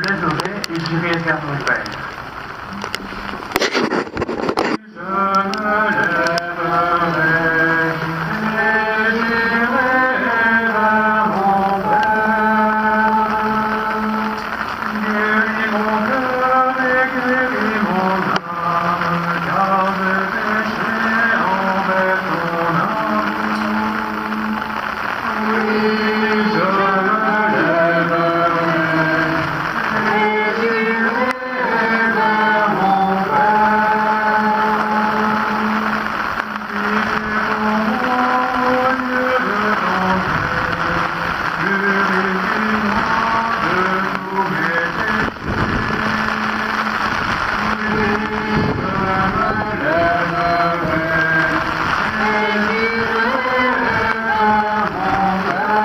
Je lèverai et j'irai vers mon Père. Je me lèverai et j'irai vers mon Père. Guéris mon cœur et guéris mon âme, car j'ai péché envers ton amour. Oui, je me lèverai et j'irai vers mon Père. Purifie-moi, Dieu de ton Père, purifie-moi de tous mes péchés. Oui, je me lèverai et j'irai vers mon Père.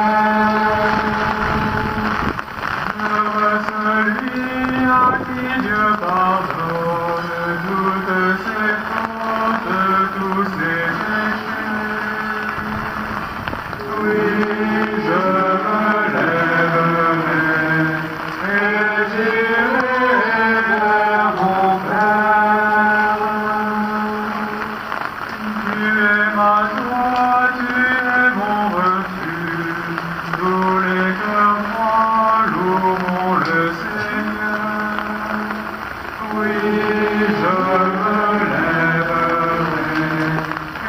Heureux celui à qui Dieu pardonne toutes ses fautes, tous ses péchés. Oui, je me lèverai et j'irai vers mon Père. Tu es ma joie, tu es mon refuge, tous les cœurs froids loueront le Seigneur. Oui, je me lèverai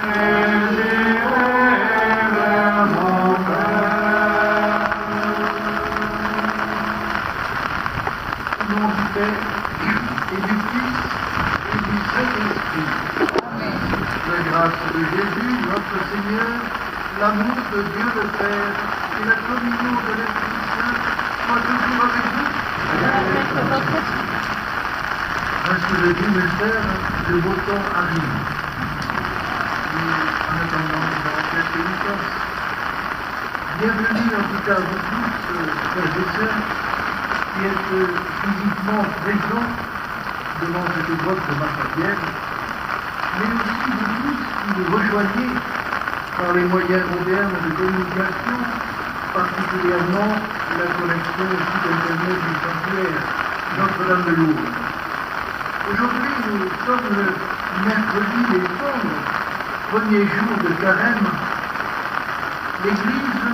et j'irai vers mon Père. Au nom du Père et du Fils et du Saint-Esprit. La grâce de Jésus, notre Seigneur, l'amour de Dieu le Père et la communion de l'Esprit Saint soient toujours avec vous. Parce que le ministère, le beau temps arrive. Et en attendant, nous allons faire pénitence. Bienvenue en tout cas à vous tous, frères et sœurs, qui êtes physiquement présents devant cette grotte de Marseille, mais aussi vous tous qui nous rejoignez par les moyens modernes de communication, particulièrement la connexion site internet du sanctuaire Notre-Dame de Lourdes. Aujourd'hui, nous sommes le mercredi des cendres, premier jour de carême. L'Église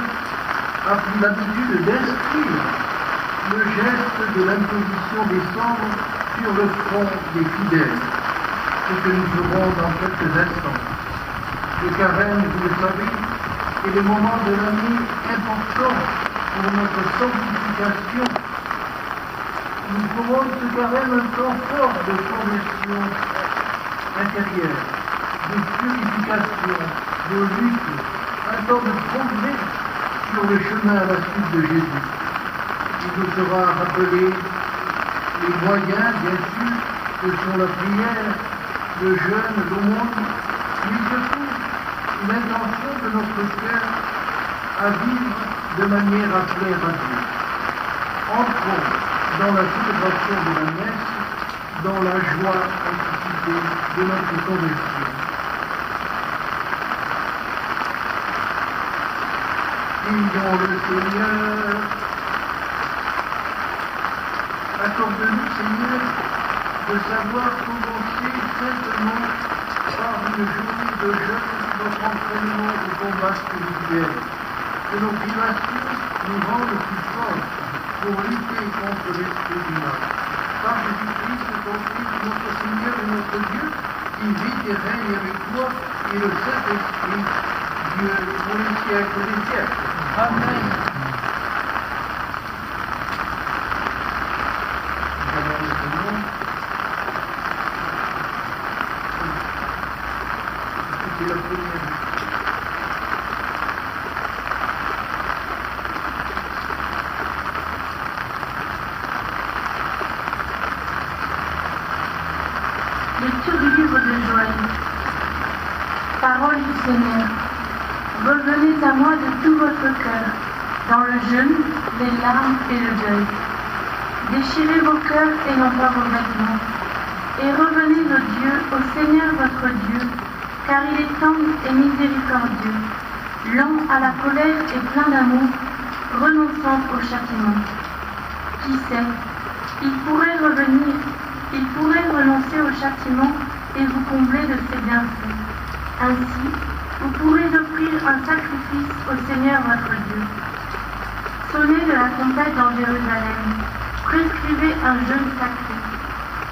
a pris l'habitude d'inscrire le geste de l'imposition des cendres sur le front des fidèles, ce que nous ferons dans quelques instants. Le carême, vous le savez, est le moment de l'année important pour notre sanctification. Nous ferons ce carême un temps fort de conversion intérieure, de purification, de lutte, un temps de progrès sur le chemin à la suite de Jésus. Il nous sera rappelé les moyens, bien sûr, que sont la prière, le jeûne, l'aumône, mais surtout l'intention de notre cœur à vivre de manière à plaire à Dieu. Entrons dans la célébration de la messe, dans la joie anticipée de notre conversion. Prions le Seigneur. Accorde-nous, Seigneur, de savoir commencer simplement par une journée de jeûne notre entraînement au combat spirituel. Que nos privations nous rendent plus forts pour lutter contre l'esprit du mal. Par Jésus-Christ, ton Fils, notre Seigneur et notre Dieu, qui vit et règne avec toi et le Saint-Esprit, Dieu pour les siècles des siècles. Amen. C'est la première. Lecture du livre de Joël. Parole du Seigneur. Revenez à moi de tout votre cœur, dans le jeûne, les larmes et le deuil. Déchirez vos cœurs et non pas vos vêtements. Et revenez au Dieu, au Seigneur votre Dieu, car il est tendre et miséricordieux, lent à la colère et plein d'amour, renonçant au châtiment. Qui sait, Il pourrait revenir, il pourrait renoncer au châtiment et vous combler de ses bienfaits. Ainsi, vous pourrez offrir un sacrifice au Seigneur votre Dieu. Sonnez de la trompette dans Jérusalem, prescrivez un jeûne sacré,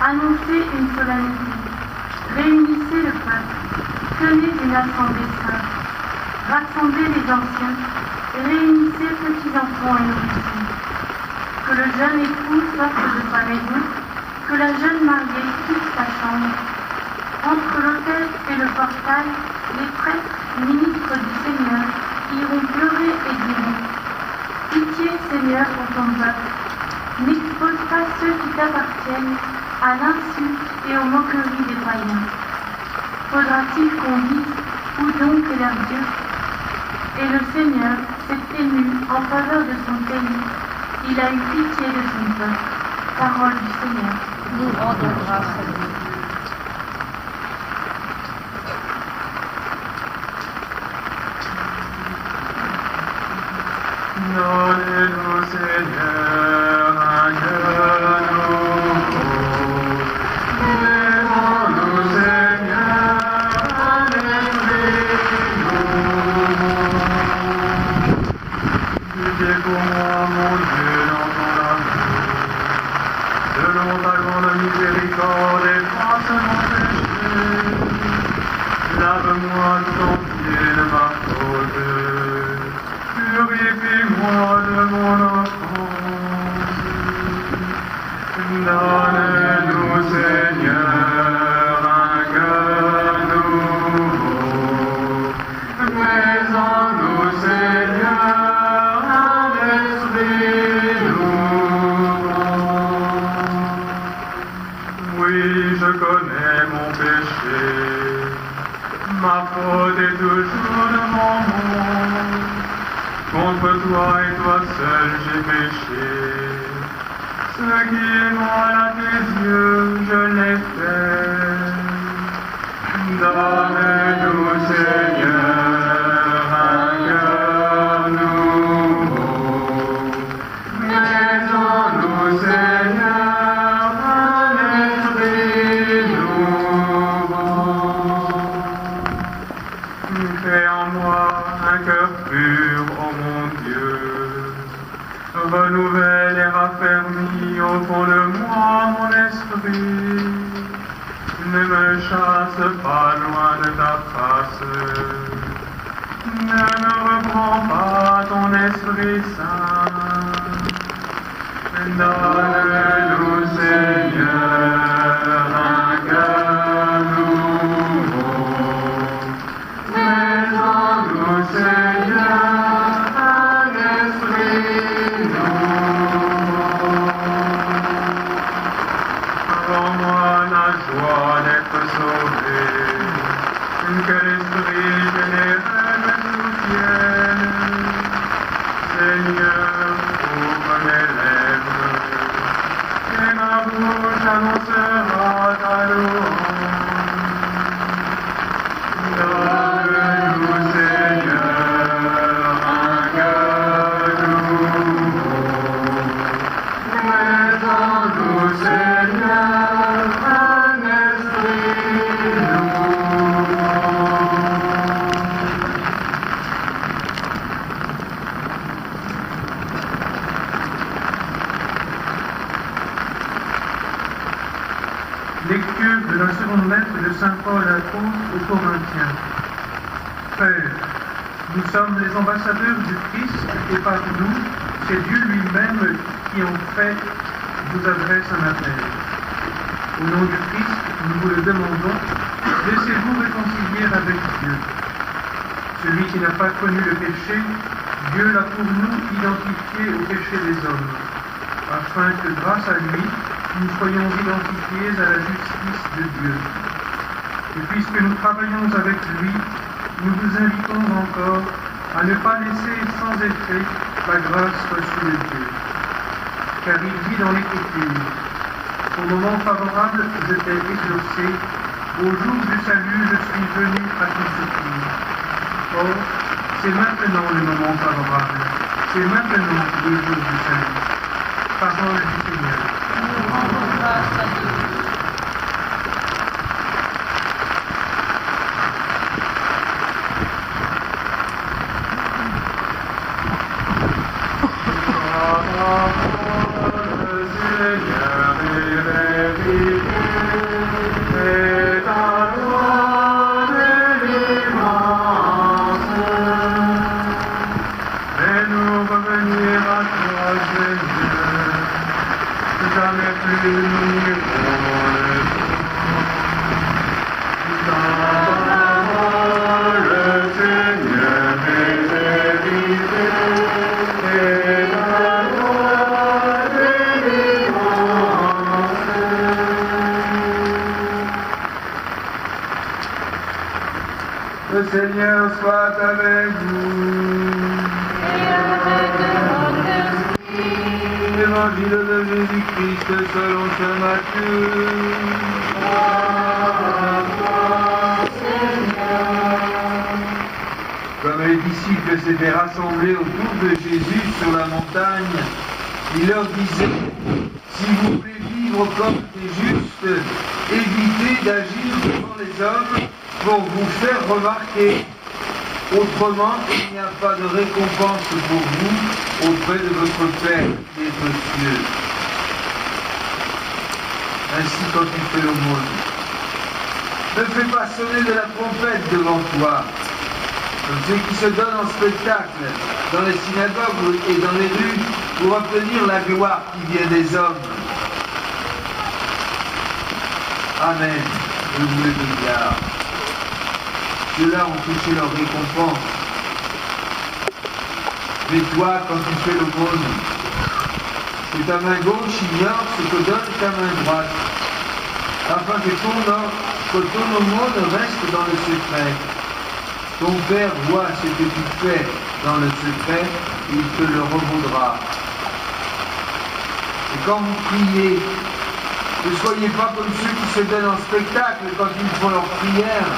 annoncez une solennité, réunissez le peuple, tenez une assemblée sainte, rassemblez les anciens, réunissez petits-enfants et nourrissons. Que le jeune époux sorte de sa maison, que la jeune mariée quitte sa chambre. Entre l'autel et le portail, les prêtres, ministres du Seigneur, iront pleurer et diront: Pitié, Seigneur, pour ton peuple. N'expose pas ceux qui t'appartiennent à l'insulte et aux moqueries des païens. Faudra-t-il qu'on dise où donc est leur Dieu? Et le Seigneur s'est ému en faveur de son pays. Il a eu pitié de son peuple. Parole du Seigneur. Nous rendons grâce à Dieu. Donnez-nous, Seigneur, un cœur nouveau. Donnez-nous, Seigneur, un esprit nouveau. Luttez pour moi, mon Dieu, dans ton amour. Selon ta grande miséricorde, efface mon péché. Lave-moi tout entier de ma faute. Purifie-moi de mon offense. Donne-nous, Seigneur, un cœur nouveau. Mets en nous, Seigneur, un esprit nouveau. Oui, je connais mon péché. Ma faute est toujours devant moi. Contre toi et toi seul j'ai péché. Ce qui est mal à tes yeux, je l'ai fait. Donne-nous, Seigneur, un cœur nouveau. Mets en nous, Seigneur, un esprit nouveau. Fais en moi un cœur pur, ô mon Dieu. Renouvelle et raffermis au fond de moi mon esprit. Ne me chasse pas loin de ta face. Ne me reprends pas ton Esprit Saint. Donne-nous, Seigneur, un cœur nouveau. Mets en nous, Seigneur, un esprit nouveau. Rends-moi la joie d'être sauvé, que l'esprit généreux me soutienne. Seigneur, ouvre mes lèvres, et ma bouche annoncera ta louange. Donne-nous, Seigneur, un cœur nouveau. Mets en nous, Seigneur, un esprit nouveau. Lecture de la seconde lettre de saint Paul apôtre aux Corinthiens. Frères, nous sommes les ambassadeurs du Christ et par nous, c'est Dieu lui-même qui en fait vous adresse un appel. Au nom du Christ, nous vous le demandons, laissez-vous réconcilier avec Dieu. Celui qui n'a pas connu le péché, Dieu l'a pour nous identifié au péché des hommes, afin que grâce à lui, nous soyons identifiés à la justice de Dieu. Et puisque nous travaillons avec lui, nous vous invitons encore à ne pas laisser sans effet la grâce reçue de Dieu. Car il dit dans l'Écriture: au moment favorable, je t'ai exaucé, au jour du salut, je suis venu à ton secours. Or, c'est maintenant le moment favorable, c'est maintenant le jour du salut. Parole du Seigneur. jamais plus nous n'irons dans le le Seigneur est vérité, et la loi délivrance. Le Seigneur soit avec vous. Évangile de Jésus-Christ selon saint Matthieu. Comme les disciples s'étaient rassemblés autour de Jésus sur la montagne, il leur disait: si vous voulez vivre comme des justes, évitez d'agir devant les hommes pour vous faire remarquer. Autrement, il n'y a pas de récompense pour vous auprès de votre Père qui est aux cieux. Ainsi, quand tu fais l'aumône, ne fais pas sonner de la trompette devant toi, comme ceux qui se donnent en spectacle dans les synagogues et dans les rues pour obtenir la gloire qui vient des hommes. Amen, je vous le déclare. Ceux-là ont touché leur récompense. Mais toi, quand tu fais l'aumône, que ta main gauche ignore ce que donne ta main droite, afin que ton aumône reste dans le secret. Ton Père voit ce que tu fais dans le secret, et il te le revaudra. Et quand vous priez, ne soyez pas comme ceux qui se donnent en spectacle quand ils font leur prière.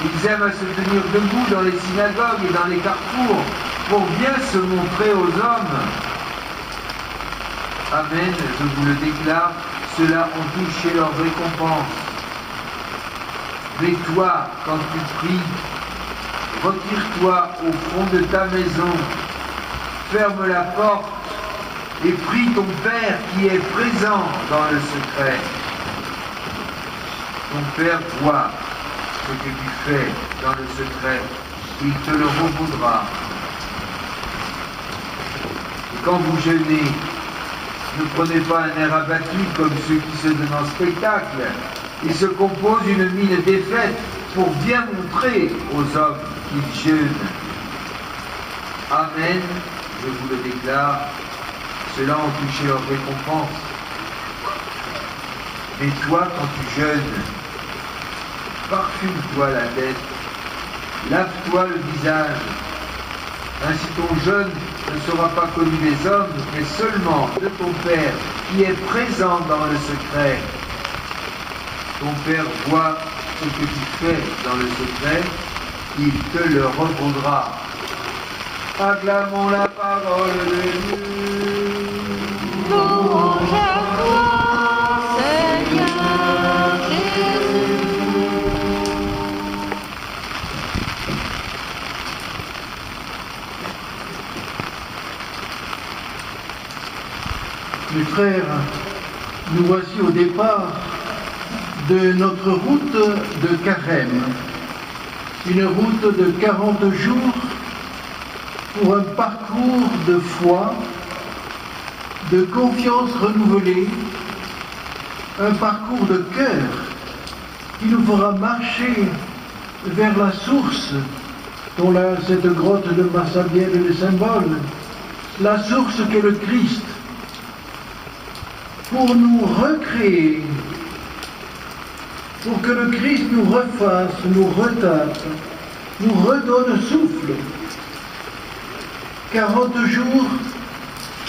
Ils aiment à se tenir debout dans les synagogues et dans les carrefours pour bien se montrer aux hommes. Amen, je vous le déclare, ceux-là ont touché leur récompense. Mais toi, quand tu pries, retire-toi au fond de ta maison, ferme la porte et prie ton Père qui est présent dans le secret. Ton Père voit ce que tu fais dans le secret, il te le revaudra. Et quand vous jeûnez, ne prenez pas un air abattu comme ceux qui se donnent en spectacle. Ils se composent une mine défaite pour bien montrer aux hommes qu'ils jeûnent. Amen, je vous le déclare, ceux-là ont touché leur récompense. Mais toi, quand tu jeûnes, parfume-toi la tête, lave-toi le visage. Ainsi ton jeûne ne sera pas connu des hommes, mais seulement de ton Père qui est présent dans le secret. Ton Père voit ce que tu fais dans le secret, il te le revaudra. Acclamons la parole de Dieu. Louange à toi, Seigneur Jésus. Mes frères, nous voici au départ de notre route de Carême, une route de 40 jours pour un parcours de foi, de confiance renouvelée, un parcours de cœur qui nous fera marcher vers la source dont cette grotte de Massabielle est le symbole, la source qu'est le Christ, pour nous recréer, pour que le Christ nous refasse, nous retape, nous redonne souffle. 40 jours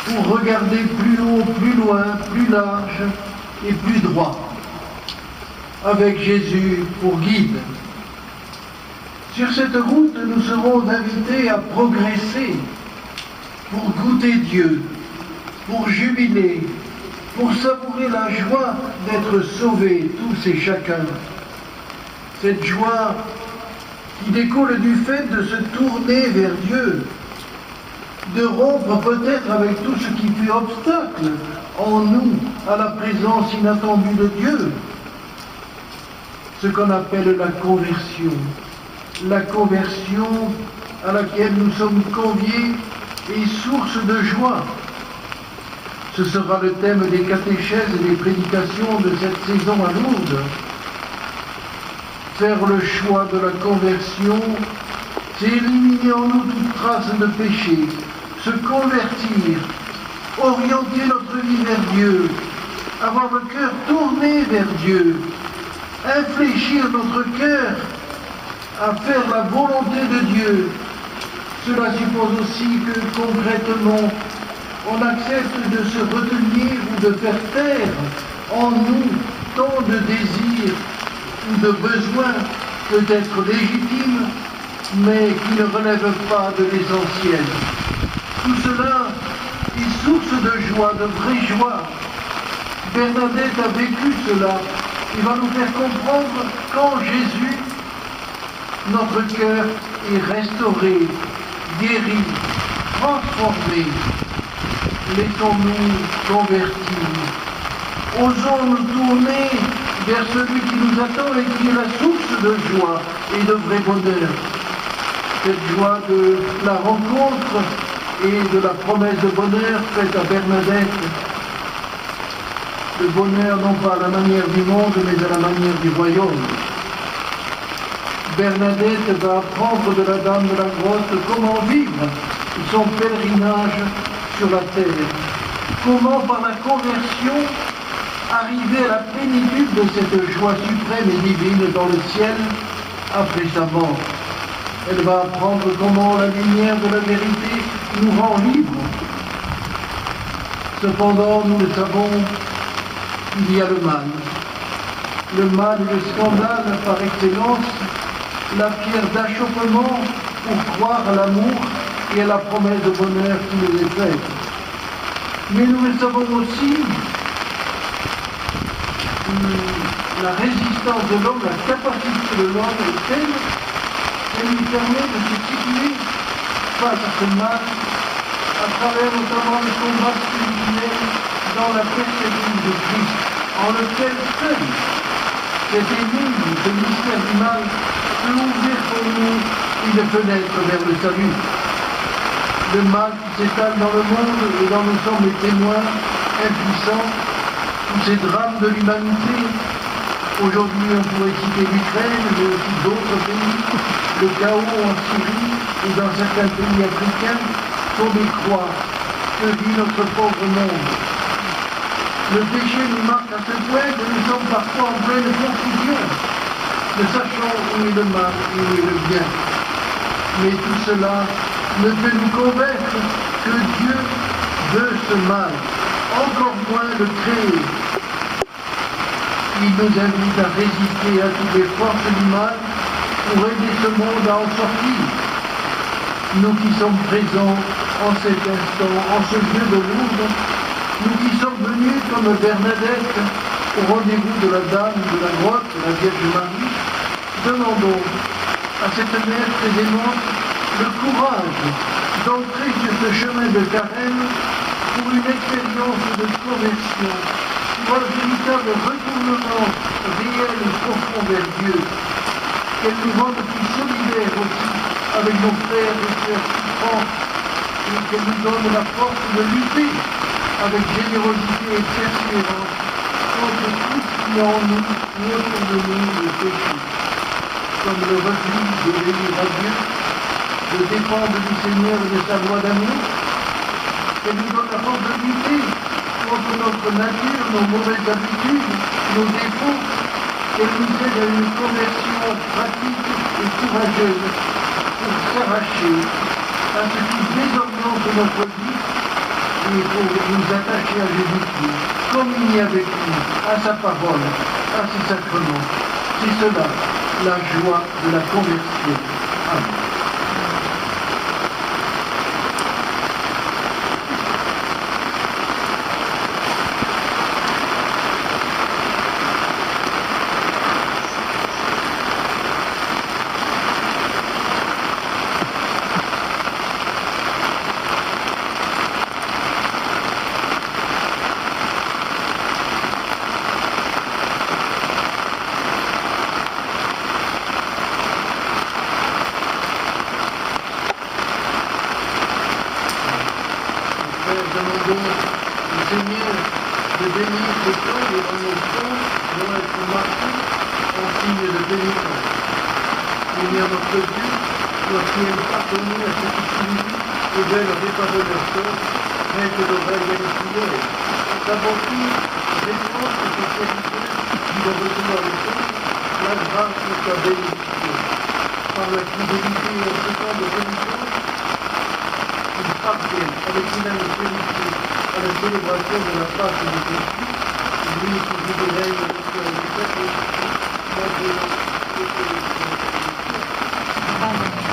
pour regarder plus haut, plus loin, plus large et plus droit, avec Jésus pour guide. Sur cette route, nous serons invités à progresser pour goûter Dieu, pour jubiler, pour savourer la joie d'être sauvés tous et chacun. Cette joie qui découle du fait de se tourner vers Dieu, de rompre peut-être avec tout ce qui fait obstacle en nous à la présence inattendue de Dieu. Ce qu'on appelle la conversion à laquelle nous sommes conviés est source de joie. Ce sera le thème des catéchèses et des prédications de cette saison à Lourdes. Faire le choix de la conversion, c'est éliminer en nous toute trace de péché, se convertir, orienter notre vie vers Dieu, avoir le cœur tourné vers Dieu, infléchir notre cœur à faire la volonté de Dieu. Cela suppose aussi que concrètement, on accepte de se retenir ou de faire taire en nous tant de désirs ou de besoins peut-être légitimes, mais qui ne relèvent pas de l'essentiel. Tout cela est source de joie, de vraie joie. Bernadette a vécu cela. Il va nous faire comprendre qu'en Jésus, notre cœur est restauré, guéri, transformé. Laissons-nous convertir. Osons nous tourner vers celui qui nous attend et qui est la source de joie et de vrai bonheur. Cette joie de la rencontre et de la promesse de bonheur faite à Bernadette. Le bonheur non pas à la manière du monde, mais à la manière du royaume. Bernadette va apprendre de la Dame de la Grotte comment vivre son pèlerinage sur la terre. Comment, par la conversion, arriver à la plénitude de cette joie suprême et divine dans le ciel après sa mort. Elle va apprendre comment la lumière de la vérité nous rend libres. Cependant, nous le savons, il y a le mal. Le mal et le scandale par excellence, la pierre d'achoppement pour croire à l'amour et à la promesse de bonheur qui nous est faite. Mais nous le savons aussi, la résistance de l'homme, la capacité de l'homme est telle qu'elle lui permet de se situer face à ce mal, à travers notamment le combat spirituel dans la perspective de Christ, en lequel seul cette énigme, ce mystère du mal, peut ouvrir pour nous une fenêtre vers le salut. Le mal qui s'étale dans le monde et dont nous sommes les témoins impuissants, tous ces drames de l'humanité. Aujourd'hui, on pourrait citer l'Ukraine, mais aussi d'autres pays. Le chaos en Syrie et dans certains pays africains sont des croix que vit notre pauvre monde. Le péché nous marque à ce point que nous sommes parfois en pleine confusion, ne sachant où est le mal et où est le bien. Mais tout cela ne peut nous convaincre que Dieu veut ce mal, encore moins le créer. Il nous invite à résister à toutes les forces du mal pour aider ce monde à en sortir. Nous qui sommes présents en cet instant, en ce lieu de Lourdes, nous qui sommes venus comme Bernadette au rendez-vous de la Dame de la Grotte, la Vierge Marie, demandons à cette mère très aimante le courage d'entrer sur ce chemin de carême pour une expérience de conversion, pour un véritable retournement réel et profond vers Dieu. Qu'elle nous rende plus solidaires aussi avec nos frères et sœurs souffrants, et qu'elle nous donne la force de lutter avec générosité et persévérance contre tout ce qui est en nous ou autour de nous le péché, comme le refus d'obéir à Dieu, de dépendre du Seigneur et de sa loi d'amour. Qu'elle nous donne la force de lutter contre notre nature, nos mauvaises habitudes, nos défauts. Qu'elle nous aide à une conversion pratique et courageuse pour s'arracher à ce qui désoriente notre vie et pour nous attacher à Jésus-Christ, communier avec lui, à sa parole, à ses sacrements. C'est cela, la joie de la conversion. Amen. Demandons au Seigneur bénir les corps et dans nos corps vont être marqués en signe de pénitence. Seigneur notre Dieu, sois-tu pardonner à ceux qui signifient et veulent réparer leurs torts, mais que l'oreille est fidèle. Ta bonté, réponse que ton serviteur qui va recevoir le temps, la grâce de ta bénédiction. Par la fidélité en ce temps de pénitence, ils parviennent avec une âme félicité à la célébration de la Pâque de Christ, lui qui vit de règne avec toi et le Saint-Esprit, maintenant et pour les siècles. Amen.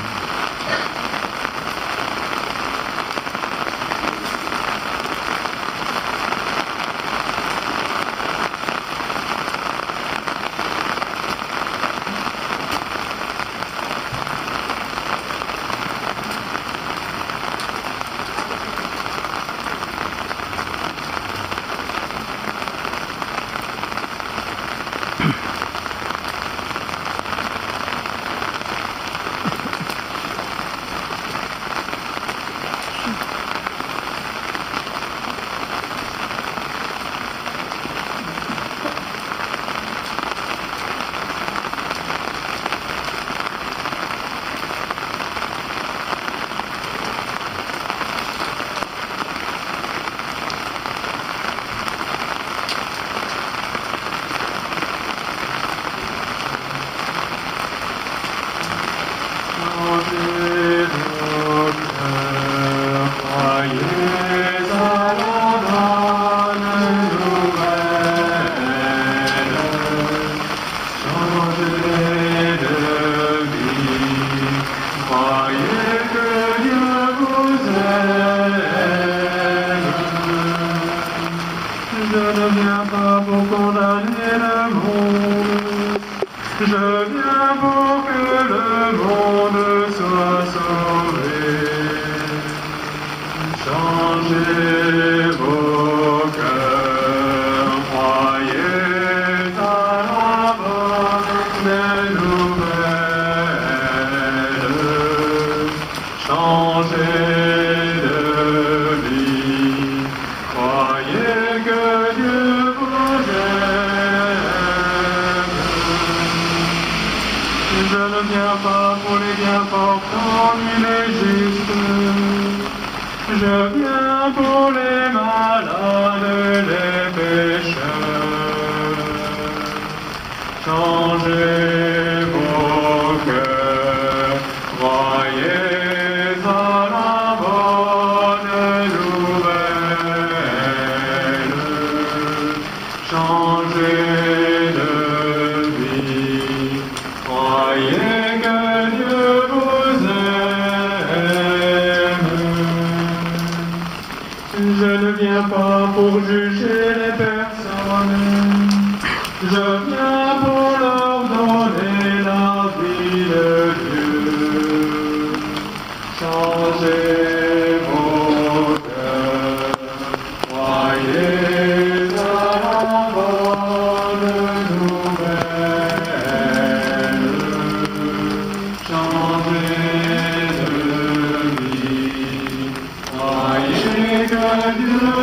Croyez que Dieu